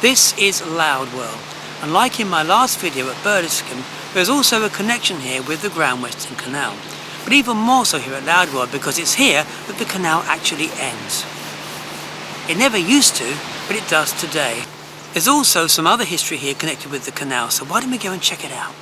This is Lowdwell, and like in my last video at Birdiscombe, there's also a connection here with the Grand Western Canal, but even more so here at Lowdwell because it's here that the canal actually ends. It never used to, but it does today. There's also some other history here connected with the canal, so why don't we go and check it out?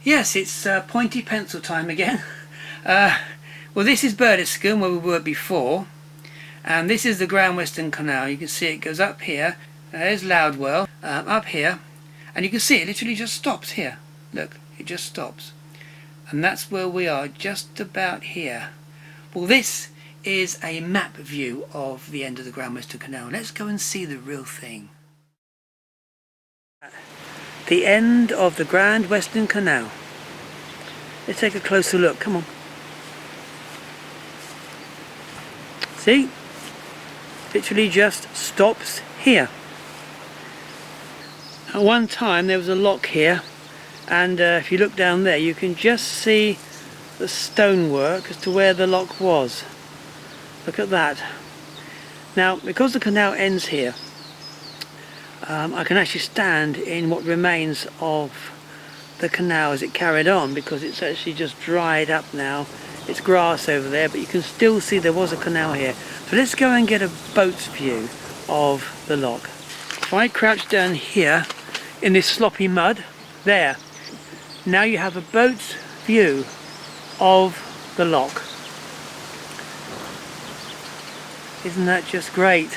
Yes, it's pointy pencil time again. Well, this is Birdiscombe, where we were before, and this is the Grand Western Canal. You can see it goes up here. There's Lowdwell, up here, and you can see it literally just stops here. Look, it just stops. And that's where we are, just about here. Well, this is a map view of the end of the Grand Western Canal. Let's go and see the real thing. The end of the Grand Western Canal. Let's take a closer look, come on. See? Literally just stops here. At one time there was a lock here, and if you look down there you can just see the stonework as to where the lock was. Look at that. Now, because the canal ends here, I can actually stand in what remains of the canal as it carried on, because it's actually just dried up now. It's grass over there, but you can still see there was a canal here. So let's go and get a boat's view of the lock. If I crouch down here in this sloppy mud, there, now you have a boat's view of the lock. Isn't that just great?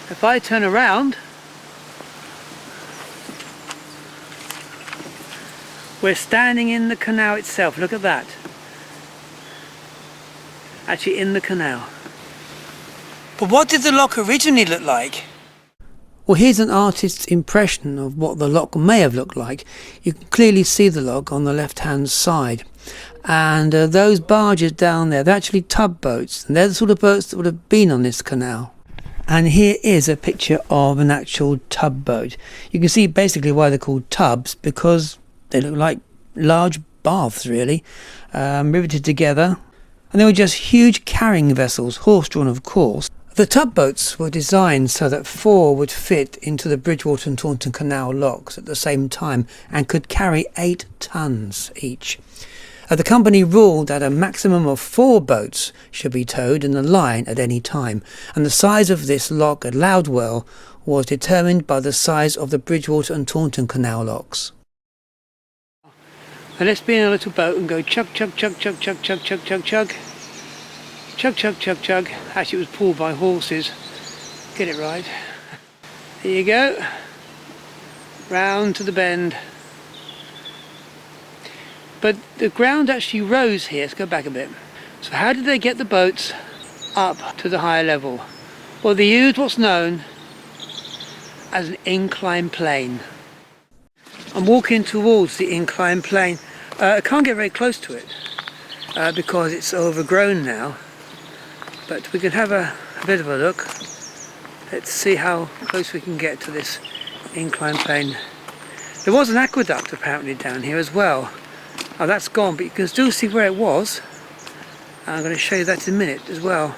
If I turn around, we're standing in the canal itself. Look at that. Actually in the canal. But what did the lock originally look like? Well, here's an artist's impression of what the lock may have looked like. You can clearly see the lock on the left hand side. And those barges down there, they're actually tub boats. And they're the sort of boats that would have been on this canal. And here is a picture of an actual tub boat. You can see basically why they're called tubs, because they look like large baths really, riveted together. And they were just huge carrying vessels, horse-drawn of course. The tub boats were designed so that 4 would fit into the Bridgewater and Taunton Canal locks at the same time and could carry 8 tons each. The company ruled that a maximum of 4 boats should be towed in the line at any time, and the size of this lock at Lowdwell was determined by the size of the Bridgewater and Taunton Canal locks. Now let's be in a little boat and go chug chug chug chug chug chug chug chug chug chug chug chug chug. Actually it was pulled by horses. Get it right. There you go. Round to the bend. But the ground actually rose here. Let's go back a bit. So how did they get the boats up to the higher level? Well, they used what's known as an inclined plane. I'm walking towards the inclined plane. I can't get very close to it because it's overgrown now, but we can have a bit of a look. Let's see how close we can get to this inclined plane. There was an aqueduct apparently down here as well. Oh, that's gone, but you can still see where it was. I'm going to show you that in a minute as well.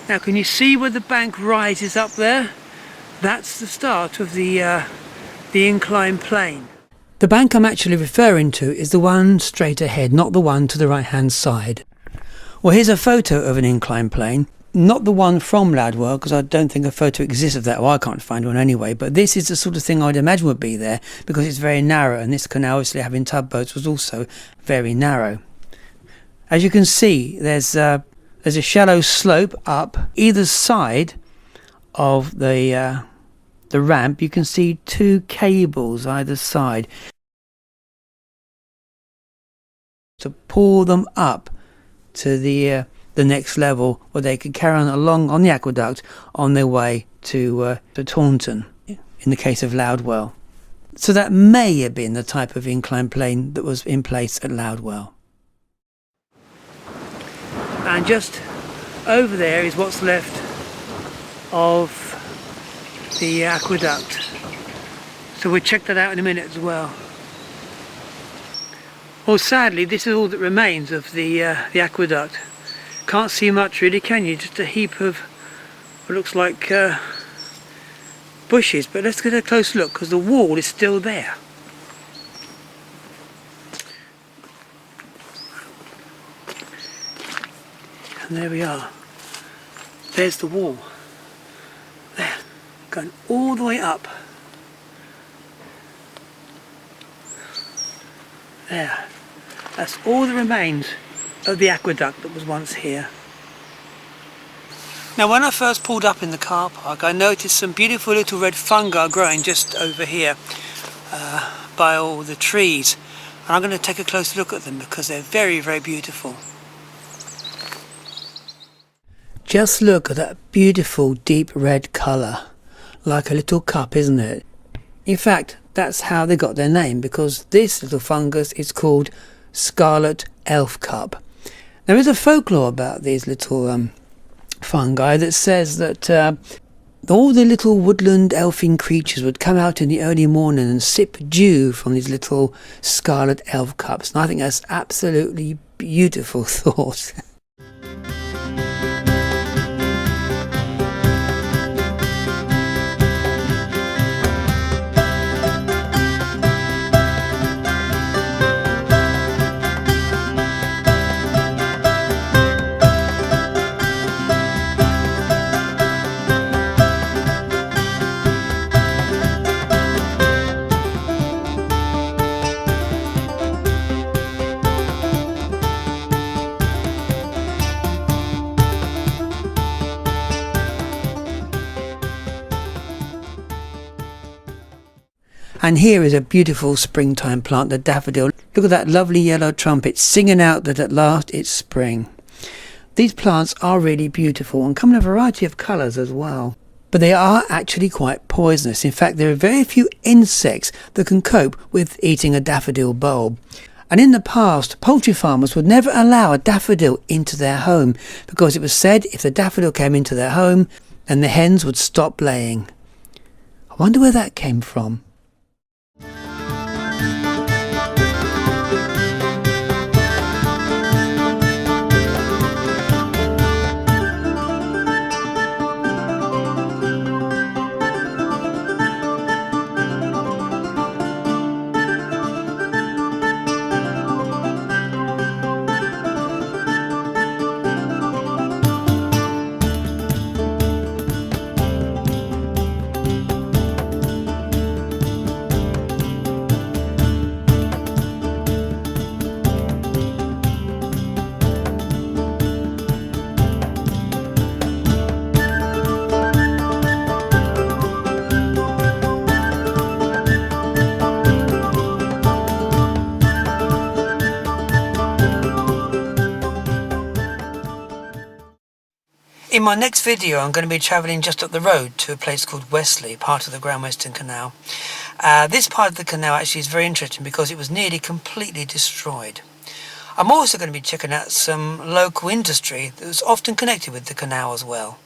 Now, can you see where the bank rises up there? That's the start of the inclined plane. The bank I'm actually referring to is the one straight ahead, not the one to the right hand side. Well, here's a photo of an inclined plane. Not the one from Lowdwell, because I don't think a photo exists of that. Well, I can't find one anyway, but this is the sort of thing I'd imagine would be there, because it's very narrow, and this canal, obviously having tub boats, was also very narrow. As you can see, there's a shallow slope up either side of the ramp. You can see 2 cables either side to pull them up to the next level, where they could carry on along on the aqueduct on their way to Taunton in the case of Lowdwell. So that may have been the type of inclined plane that was in place at Lowdwell. And just over there is what's left of the aqueduct. So we'll check that out in a minute as well. Well, sadly, this is all that remains of the aqueduct. Can't see much really, can you? Just a heap of what looks like bushes. But let's get a close look, because the wall is still there. And there we are. There's the wall. There, going all the way up. There. That's all that remains of the aqueduct that was once here. Now, when I first pulled up in the car park, I noticed some beautiful little red fungi growing just over here by all the trees. And I'm going to take a close look at them because they're very, very beautiful. Just look at that beautiful deep red colour, like a little cup, isn't it? In fact, that's how they got their name, because this little fungus is called scarlet elf cup. There is a folklore about these little fungi that says that all the little woodland elfin creatures would come out in the early morning and sip dew from these little scarlet elf cups. And I think that's absolutely beautiful thought. And here is a beautiful springtime plant, the daffodil. Look at that lovely yellow trumpet singing out that at last it's spring. These plants are really beautiful and come in a variety of colours as well. But they are actually quite poisonous. In fact, there are very few insects that can cope with eating a daffodil bulb. And in the past, poultry farmers would never allow a daffodil into their home because it was said if the daffodil came into their home, then the hens would stop laying. I wonder where that came from. In my next video, I'm going to be travelling just up the road to a place called Wesley, part of the Grand Western Canal. This part of the canal actually is very interesting because it was nearly completely destroyed. I'm also going to be checking out some local industry that was often connected with the canal as well.